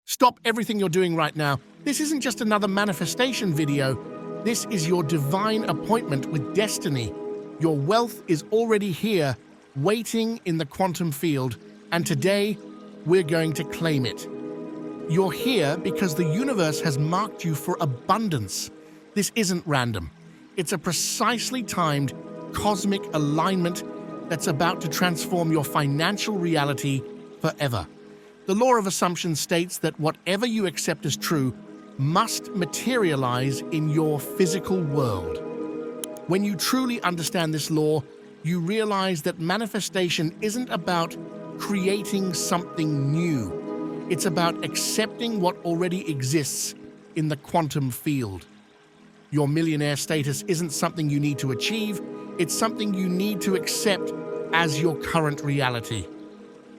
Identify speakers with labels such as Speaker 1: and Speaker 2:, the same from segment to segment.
Speaker 1: Stop everything you're doing right now. This isn't just another manifestation video. This is your divine appointment with destiny. Your wealth is already here, waiting in the quantum field, and today we're going to claim it. You're here because the universe has marked you for abundance. This isn't random. It's a precisely timed cosmic alignment that's about to transform your financial reality forever. The law of assumption states that whatever you accept as true must materialize in your physical world. When you truly understand this law, you realize that manifestation isn't about creating something new. It's about accepting what already exists in the quantum field. Your millionaire status isn't something you need to achieve, it's something you need to accept as your current reality.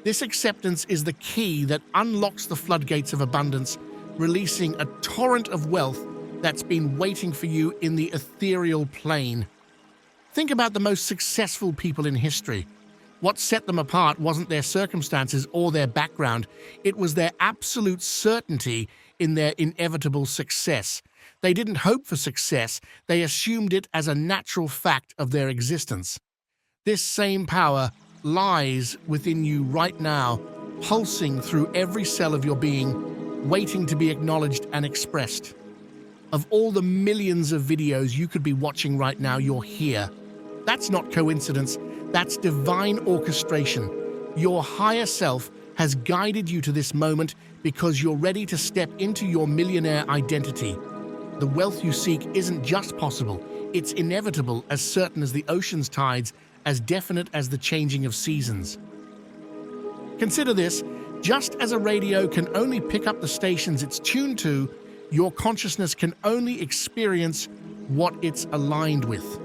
Speaker 1: This acceptance is the key that unlocks the floodgates of abundance, releasing a torrent of wealth that's been waiting for you in the ethereal plane. Think about the most successful people in history. What set them apart wasn't their circumstances or their background, it was their absolute certainty in their inevitable success. They didn't hope for success, they assumed it as a natural fact of their existence. This same power lies within you right now, pulsing through every cell of your being, waiting to be acknowledged and expressed. Of all the millions of videos you could be watching right now, you're here. That's not coincidence, that's divine orchestration. Your higher self has guided you to this moment because you're ready to step into your millionaire identity. The wealth you seek isn't just possible, it's inevitable, as certain as the ocean's tides, as definite as the changing of seasons. Consider this, just as a radio can only pick up the stations it's tuned to, your consciousness can only experience what it's aligned with.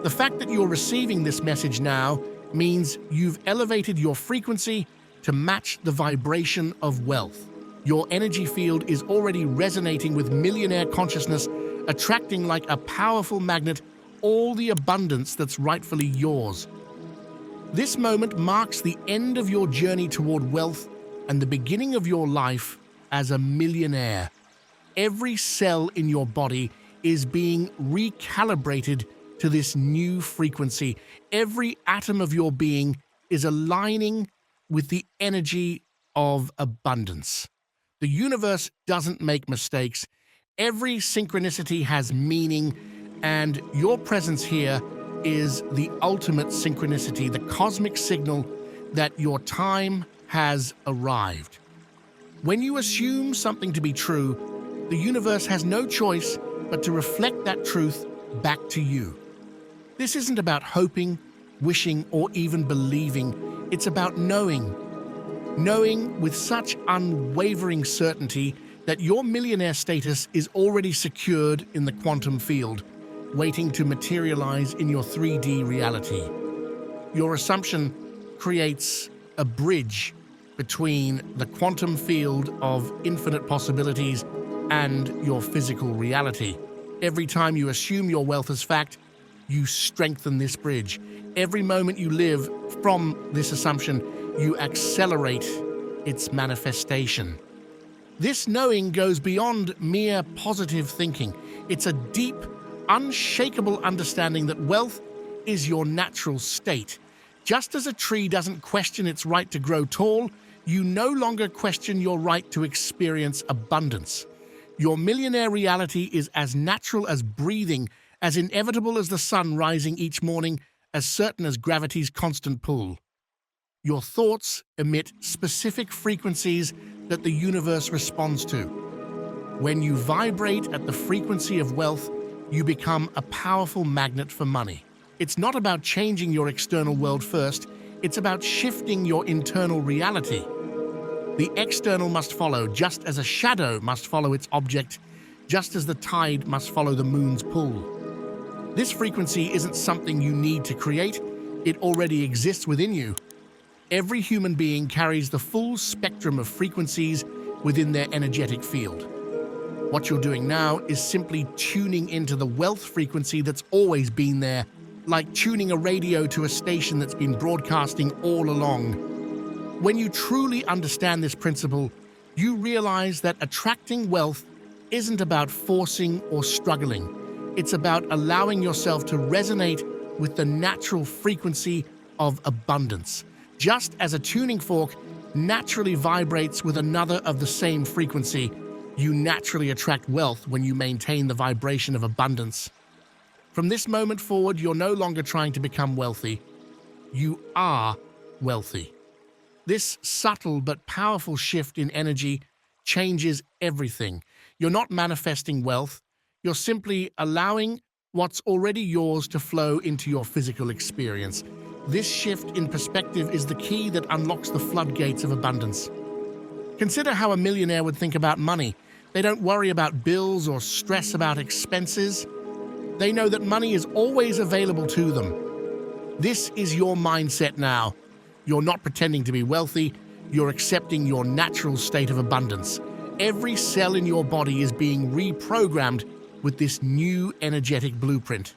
Speaker 1: The fact that you're receiving this message now means you've elevated your frequency to match the vibration of wealth. Your energy field is already resonating with millionaire consciousness, attracting like a powerful magnet all the abundance that's rightfully yours. This moment marks the end of your journey toward wealth and the beginning of your life as a millionaire. Every cell in your body is being recalibrated to this new frequency. Every atom of your being is aligning with the energy of abundance. The universe doesn't make mistakes. Every synchronicity has meaning, and your presence here is the ultimate synchronicity, the cosmic signal that your time has arrived. When you assume something to be true, the universe has no choice but to reflect that truth back to you. This isn't about hoping, wishing, or even believing. It's about knowing with such unwavering certainty that your millionaire status is already secured in the quantum field, waiting to materialize in your 3D reality. Your assumption creates a bridge between the quantum field of infinite possibilities and your physical reality. Every time you assume your wealth as fact, you strengthen this bridge. Every moment you live from this assumption, you accelerate its manifestation. This knowing goes beyond mere positive thinking. It's a deep, unshakable understanding that wealth is your natural state. Just as a tree doesn't question its right to grow tall, you no longer question your right to experience abundance. Your millionaire reality is as natural as breathing, as inevitable as the sun rising each morning, as certain as gravity's constant pull. Your thoughts emit specific frequencies that the universe responds to. When you vibrate at the frequency of wealth, you become a powerful magnet for money. It's not about changing your external world first, it's about shifting your internal reality. The external must follow, just as a shadow must follow its object, just as the tide must follow the moon's pull. This frequency isn't something you need to create, it already exists within you. Every human being carries the full spectrum of frequencies within their energetic field. What you're doing now is simply tuning into the wealth frequency that's always been there, like tuning a radio to a station that's been broadcasting all along. When you truly understand this principle, You realize that attracting wealth isn't about forcing or struggling. It's about allowing yourself to resonate with the natural frequency of abundance. Just as a tuning fork naturally vibrates with another of the same frequency, you naturally attract wealth when you maintain the vibration of abundance. From this moment forward, you're no longer trying to become wealthy. You are wealthy. This subtle but powerful shift in energy changes everything. You're not manifesting wealth. You're simply allowing what's already yours to flow into your physical experience. This shift in perspective is the key that unlocks the floodgates of abundance. Consider how a millionaire would think about money. They don't worry about bills or stress about expenses. They know that money is always available to them. This is your mindset now. You're not pretending to be wealthy. You're accepting your natural state of abundance. Every cell in your body is being reprogrammed with this new energetic blueprint.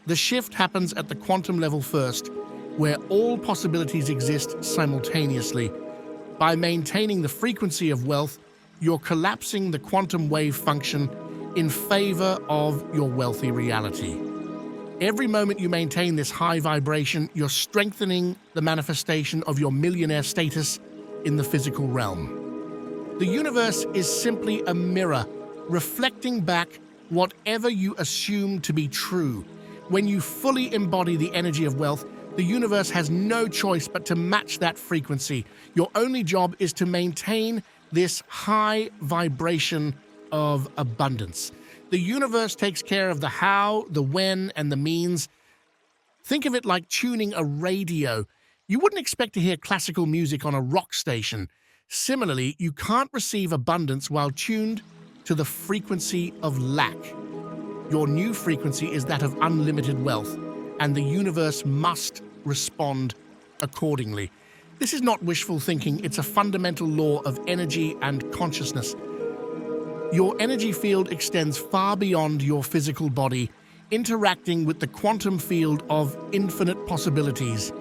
Speaker 1: The shift happens at the quantum level first, where all possibilities exist simultaneously. By maintaining the frequency of wealth, you're collapsing the quantum wave function in favor of your wealthy reality. Every moment you maintain this high vibration, you're strengthening the manifestation of your millionaire status in the physical realm. The universe is simply a mirror, reflecting back whatever you assume to be true. When you fully embody the energy of wealth, the universe has no choice but to match that frequency. Your only job is to maintain this high vibration of abundance. The universe takes care of the how, the when, and the means. Think of it like tuning a radio. You wouldn't expect to hear classical music on a rock station. Similarly, you can't receive abundance while tuned to the frequency of lack. Your new frequency is that of unlimited wealth, and the universe must respond accordingly. This is not wishful thinking, it's a fundamental law of energy and consciousness. Your energy field extends far beyond your physical body, interacting with the quantum field of infinite possibilities.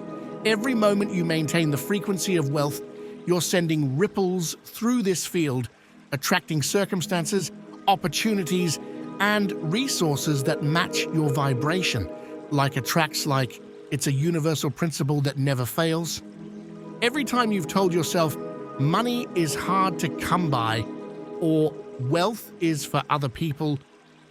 Speaker 1: Every moment you maintain the frequency of wealth, you're sending ripples through this field, attracting circumstances, opportunities, and resources that match your vibration. Like it's a universal principle that never fails. Every time you've told yourself money is hard to come by or wealth is for other people,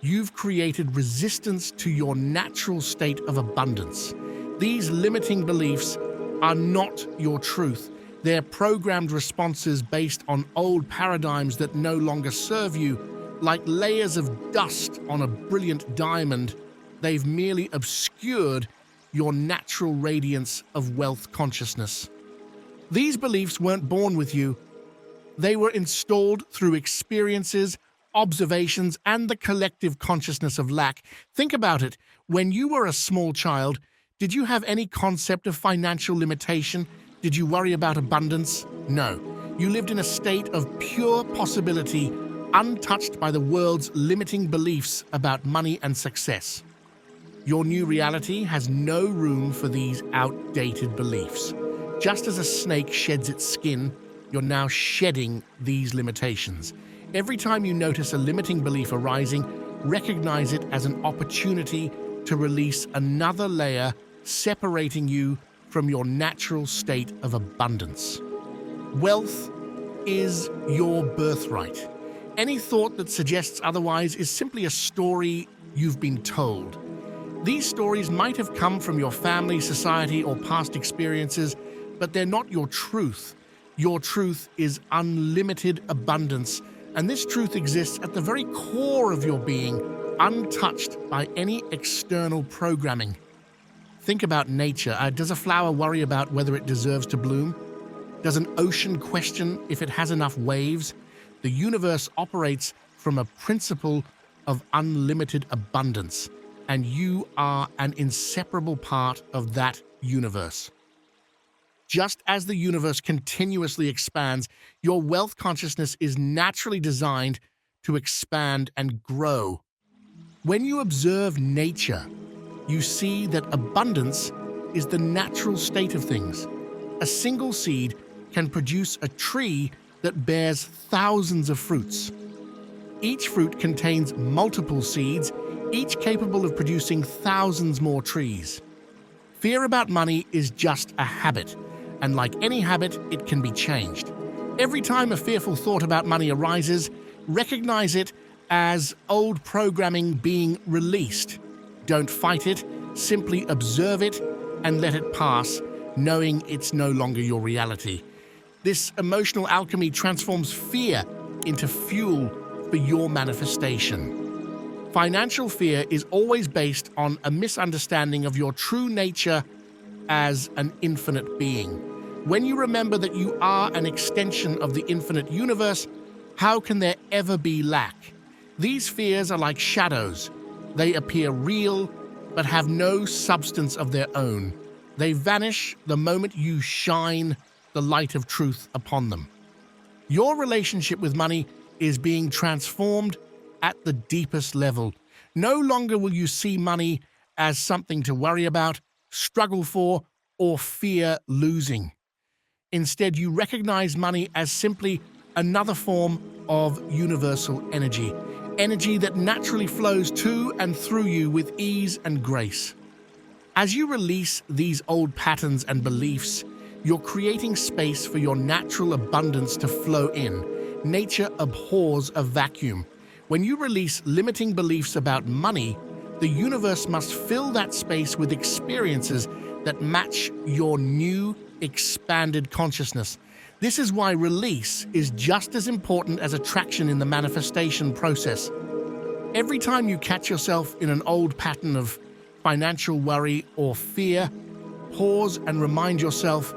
Speaker 1: you've created resistance to your natural state of abundance. These limiting beliefs are not your truth. They're programmed responses based on old paradigms that no longer serve you. Like layers of dust on a brilliant diamond, they've merely obscured your natural radiance of wealth consciousness. These beliefs weren't born with you. They were installed through experiences, observations, and the collective consciousness of lack. Think about it. When you were a small child, did you have any concept of financial limitation? Did you worry about abundance? No. You lived in a state of pure possibility, untouched by the world's limiting beliefs about money and success. Your new reality has no room for these outdated beliefs. Just as a snake sheds its skin, you're now shedding these limitations. Every time you notice a limiting belief arising, recognize it as an opportunity to release another layer, separating you from your natural state of abundance. Wealth is your birthright. Any thought that suggests otherwise is simply a story you've been told. These stories might have come from your family, society, or past experiences, but they're not your truth. Your truth is unlimited abundance, and this truth exists at the very core of your being, untouched by any external programming. Think about nature. Does a flower worry about whether it deserves to bloom? Does an ocean question if it has enough waves? The universe operates from a principle of unlimited abundance, and you are an inseparable part of that universe. Just as the universe continuously expands, your wealth consciousness is naturally designed to expand and grow. When you observe nature, you see that abundance is the natural state of things. A single seed can produce a tree that bears thousands of fruits. Each fruit contains multiple seeds, each capable of producing thousands more trees. Fear about money is just a habit, and like any habit, it can be changed. Every time a fearful thought about money arises, recognize it as old programming being released. Don't fight it, simply observe it and let it pass, knowing it's no longer your reality. This emotional alchemy transforms fear into fuel for your manifestation. Financial fear is always based on a misunderstanding of your true nature as an infinite being. When you remember that you are an extension of the infinite universe, how can there ever be lack? These fears are like shadows. They appear real, but have no substance of their own. They vanish the moment you shine the light of truth upon them. Your relationship with money is being transformed at the deepest level. No longer will you see money as something to worry about, struggle for, or fear losing. Instead, you recognize money as simply another form of universal energy, energy that naturally flows to and through you with ease and grace. As you release these old patterns and beliefs, you're creating space for your natural abundance to flow in. Nature abhors a vacuum. When you release limiting beliefs about money, the universe must fill that space with experiences that match your new, expanded consciousness. This is why release is just as important as attraction in the manifestation process. Every time you catch yourself in an old pattern of financial worry or fear, pause and remind yourself,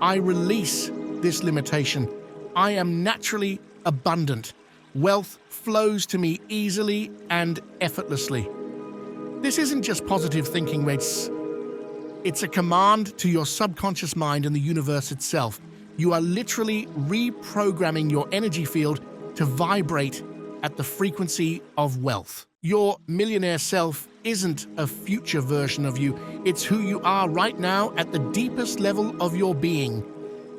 Speaker 1: I release this limitation. I am naturally abundant. Wealth flows to me easily and effortlessly. This isn't just positive thinking, mates. It's a command to your subconscious mind and the universe itself. You are literally reprogramming your energy field to vibrate at the frequency of wealth. Your millionaire self isn't a future version of you. It's who you are right now at the deepest level of your being.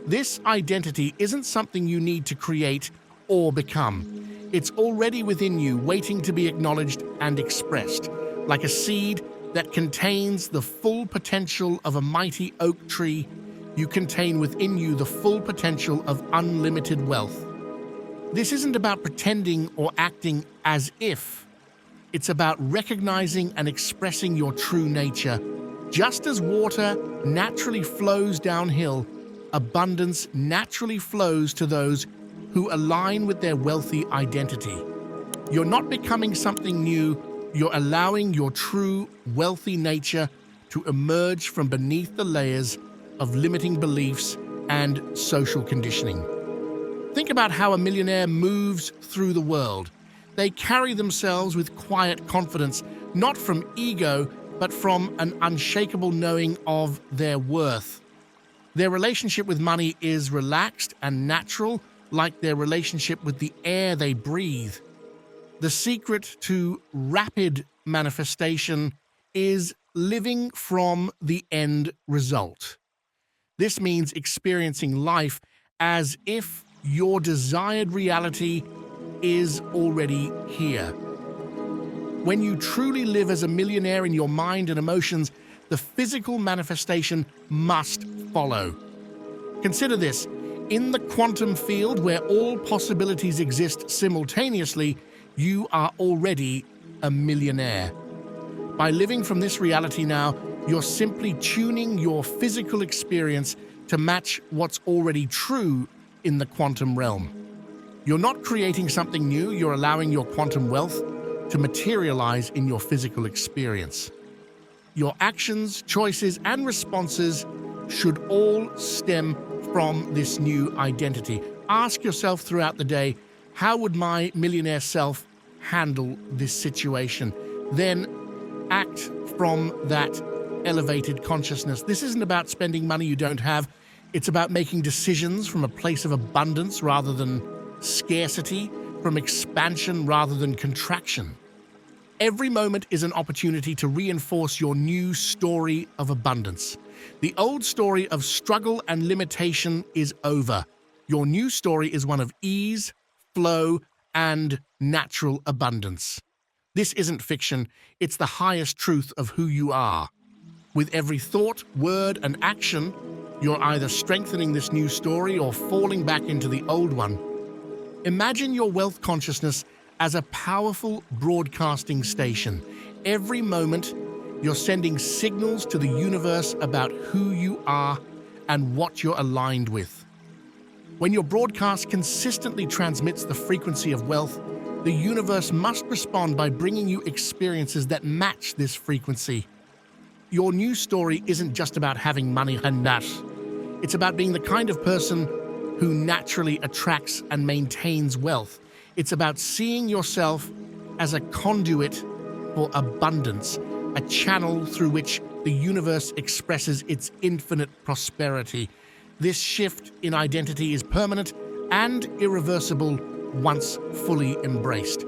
Speaker 1: This identity isn't something you need to create or become. It's already within you, waiting to be acknowledged and expressed. Like a seed that contains the full potential of a mighty oak tree, you contain within you the full potential of unlimited wealth. This isn't about pretending or acting as if. It's about recognizing and expressing your true nature. Just as water naturally flows downhill, abundance naturally flows to those who align with their wealthy identity. You're not becoming something new, you're allowing your true wealthy nature to emerge from beneath the layers of limiting beliefs and social conditioning. Think about how a millionaire moves through the world. They carry themselves with quiet confidence, not from ego, but from an unshakable knowing of their worth. Their relationship with money is relaxed and natural, like their relationship with the air they breathe. The secret to rapid manifestation is living from the end result. This means experiencing life as if your desired reality is already here. When you truly live as a millionaire in your mind and emotions, the physical manifestation must follow. Consider this. In the quantum field where all possibilities exist simultaneously, you are already a millionaire. By living from this reality now, you're simply tuning your physical experience to match what's already true in the quantum realm. You're not creating something new, you're allowing your quantum wealth to materialize in your physical experience. Your actions, choices, and responses should all stem from this new identity. Ask yourself throughout the day, how would my millionaire self handle this situation? Then act from that elevated consciousness. This isn't about spending money you don't have. It's about making decisions from a place of abundance rather than scarcity, from expansion rather than contraction. Every moment is an opportunity to reinforce your new story of abundance. The old story of struggle and limitation is over. Your new story is one of ease, flow, and natural abundance. This isn't fiction, it's the highest truth of who you are. With every thought, word, and action, you're either strengthening this new story or falling back into the old one. Imagine your wealth consciousness as a powerful broadcasting station. Every moment, you're sending signals to the universe about who you are and what you're aligned with. When your broadcast consistently transmits the frequency of wealth, the universe must respond by bringing you experiences that match this frequency. Your new story isn't just about having money and that. It's about being the kind of person who naturally attracts and maintains wealth. It's about seeing yourself as a conduit for abundance, a channel through which the universe expresses its infinite prosperity. This shift in identity is permanent and irreversible once fully embraced.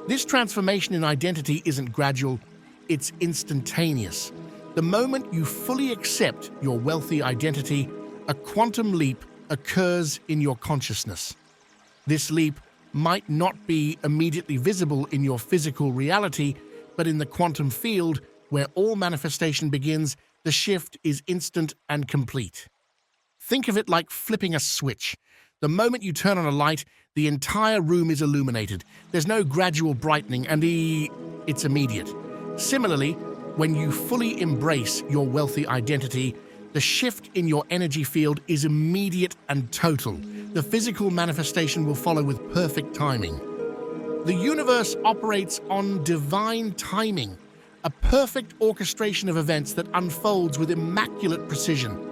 Speaker 1: This transformation in identity isn't gradual, it's instantaneous. The moment you fully accept your wealthy identity, a quantum leap occurs in your consciousness. This leap might not be immediately visible in your physical reality, but in the quantum field, where all manifestation begins, the shift is instant and complete. Think of it like flipping a switch. The moment you turn on a light, the entire room is illuminated. There's no gradual brightening, and it's immediate. Similarly, when you fully embrace your wealthy identity, the shift in your energy field is immediate and total. The physical manifestation will follow with perfect timing. The universe operates on divine timing, a perfect orchestration of events that unfolds with immaculate precision.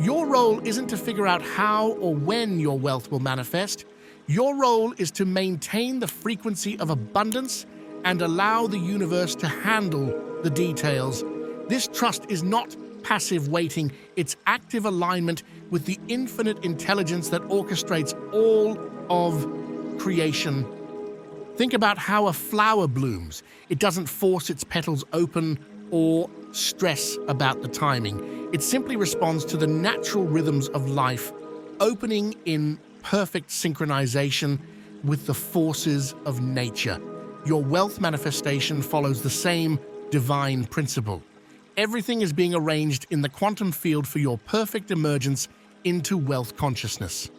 Speaker 1: Your role isn't to figure out how or when your wealth will manifest. Your role is to maintain the frequency of abundance and allow the universe to handle the details. This trust is not passive waiting, it's active alignment with the infinite intelligence that orchestrates all of creation. Think about how a flower blooms. It doesn't force its petals open or stress about the timing. It simply responds to the natural rhythms of life, opening in perfect synchronization with the forces of nature. Your wealth manifestation follows the same divine principle. Everything is being arranged in the quantum field for your perfect emergence into wealth consciousness.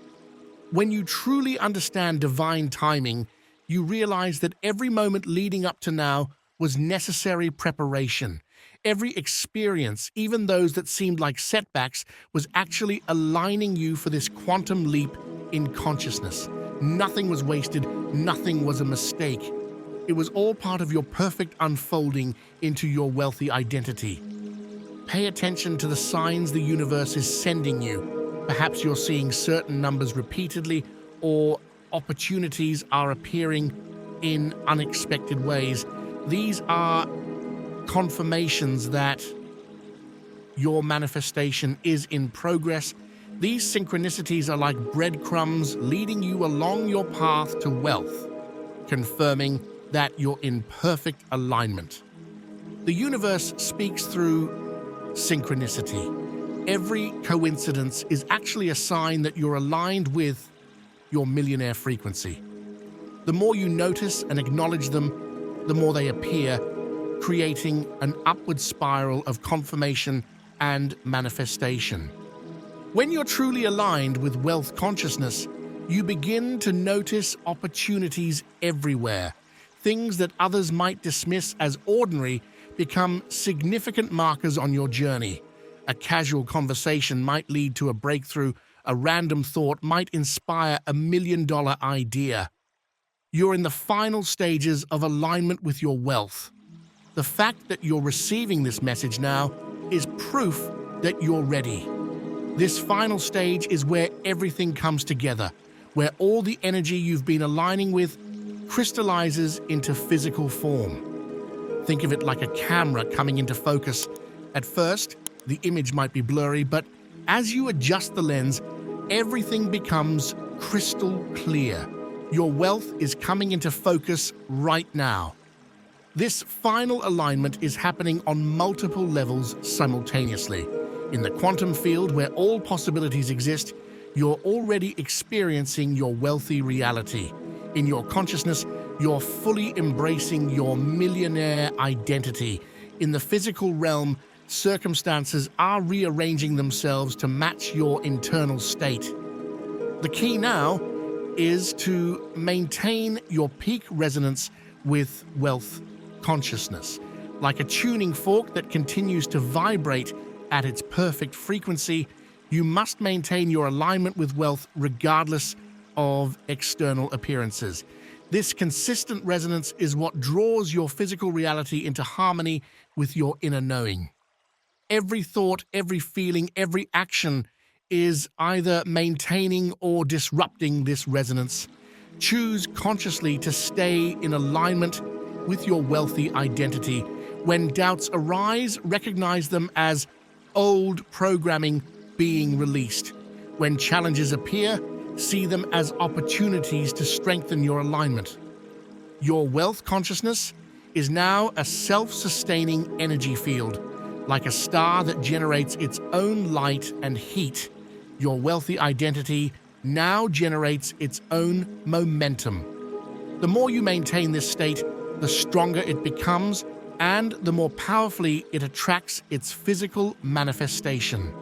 Speaker 1: When you truly understand divine timing, you realize that every moment leading up to now was necessary preparation. Every experience, even those that seemed like setbacks, was actually aligning you for this quantum leap in consciousness. Nothing was wasted, nothing was a mistake. It was all part of your perfect unfolding into your wealthy identity. Pay attention to the signs the universe is sending you. Perhaps you're seeing certain numbers repeatedly, or opportunities are appearing in unexpected ways. These are confirmations that your manifestation is in progress. These synchronicities are like breadcrumbs leading you along your path to wealth, confirming that you're in perfect alignment. The universe speaks through synchronicity. Every coincidence is actually a sign that you're aligned with your millionaire frequency. The more you notice and acknowledge them, the more they appear, creating an upward spiral of confirmation and manifestation. When you're truly aligned with wealth consciousness, you begin to notice opportunities everywhere. Things that others might dismiss as ordinary become significant markers on your journey. A casual conversation might lead to a breakthrough. A random thought might inspire a $1,000,000 idea. You're in the final stages of alignment with your wealth. The fact that you're receiving this message now is proof that you're ready. This final stage is where everything comes together, where all the energy you've been aligning with crystallizes into physical form. Think of it like a camera coming into focus. At first, the image might be blurry, but as you adjust the lens, everything becomes crystal clear. Your wealth is coming into focus right now. This final alignment is happening on multiple levels simultaneously. In the quantum field, where all possibilities exist, You're already experiencing your wealthy reality. In your consciousness, you're fully embracing your millionaire identity. In the physical realm, circumstances are rearranging themselves to match your internal state. The key now is to maintain your peak resonance with wealth consciousness. Like a tuning fork that continues to vibrate at its perfect frequency, you must maintain your alignment with wealth regardless of external appearances. This consistent resonance is what draws your physical reality into harmony with your inner knowing. Every thought, every feeling, every action is either maintaining or disrupting this resonance. Choose consciously to stay in alignment with your wealthy identity. When doubts arise, recognize them as old programming being released. When challenges appear, see them as opportunities to strengthen your alignment. Your wealth consciousness is now a self-sustaining energy field. Like a star that generates its own light and heat, your wealthy identity now generates its own momentum. The more you maintain this state, the stronger it becomes, and the more powerfully it attracts its physical manifestation.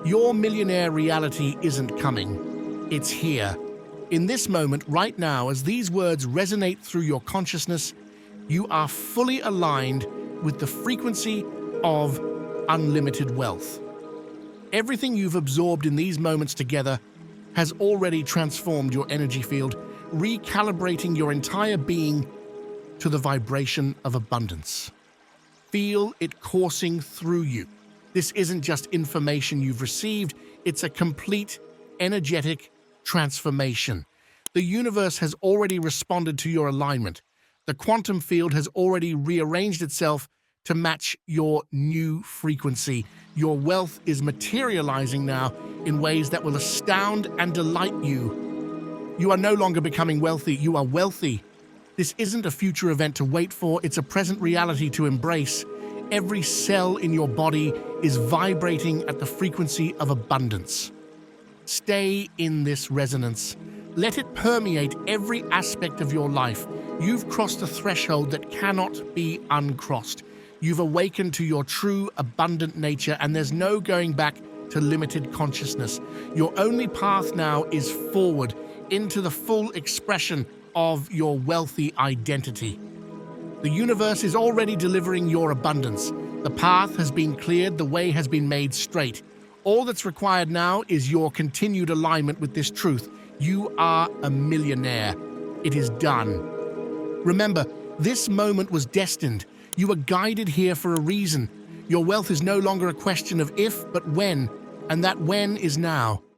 Speaker 1: Your millionaire reality isn't coming. It's here. In this moment, right now, as these words resonate through your consciousness, you are fully aligned with the frequency of unlimited wealth. Everything you've absorbed in these moments together has already transformed your energy field, recalibrating your entire being to the vibration of abundance. Feel it coursing through you. This isn't just information you've received, it's a complete energetic transformation. The universe has already responded to your alignment. The quantum field has already rearranged itself to match your new frequency. Your wealth is materializing now in ways that will astound and delight you. You are no longer becoming wealthy, you are wealthy. This isn't a future event to wait for, it's a present reality to embrace. Every cell in your body is vibrating at the frequency of abundance. Stay in this resonance. Let it permeate every aspect of your life. You've crossed a threshold that cannot be uncrossed. You've awakened to your true, abundant nature, and there's no going back to limited consciousness. Your only path now is forward into the full expression of your wealthy identity. The universe is already delivering your abundance. The path has been cleared, the way has been made straight. All that's required now is your continued alignment with this truth. You are a millionaire. It is done. Remember, this moment was destined. You were guided here for a reason. Your wealth is no longer a question of if, but when, and that when is now.